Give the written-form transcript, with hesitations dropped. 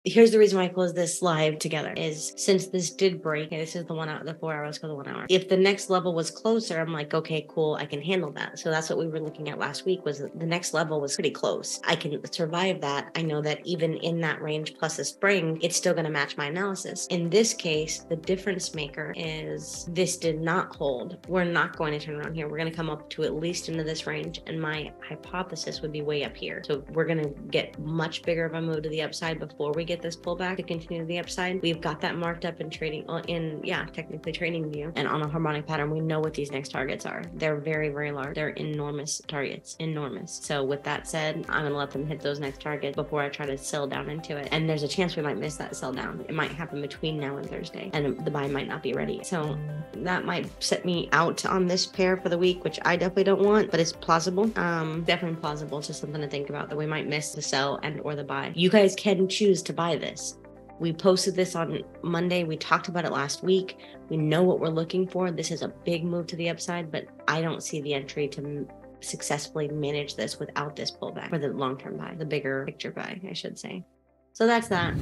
here's the reason why I closed this live together is since this did break, okay, this is the 1 hour, the 4 hours go the 1 hour. If the next level was closer, I'm like, okay, cool, I can handle that. So that's what we were looking at last week, was the next level was pretty close. I can survive that. I know that even in that range plus a spring, it's still going to match my analysis. In this case, the difference maker is this did not hold. We're not going to turn around here. We're going to come up to at least into this range, and my hypothesis would be way up here. So we're going to get much bigger of a move to the upside before we get this pullback to continue to the upside. We've got that marked up in trading, technically trading view, and on a harmonic pattern, we know what these next targets are. They're very, very large. They're enormous targets, enormous. So with that said, I'm going to let them hit those next targets before I try to sell down into it. And there's a chance we might miss that sell down. It might happen between now and Thursday, and the buy might not be ready. So that might set me out on this pair for the week, which I definitely don't want, but it's plausible. Definitely plausible. Just something to think about, that we might miss the sell and or the buy. You guys can choose to buy this. We posted this on Monday. We talked about it last week. We know what we're looking for. This is a big move to the upside, but I don't see the entry to successfully manage this without this pullback for the long-term buy, the bigger picture buy, I should say. So that's that.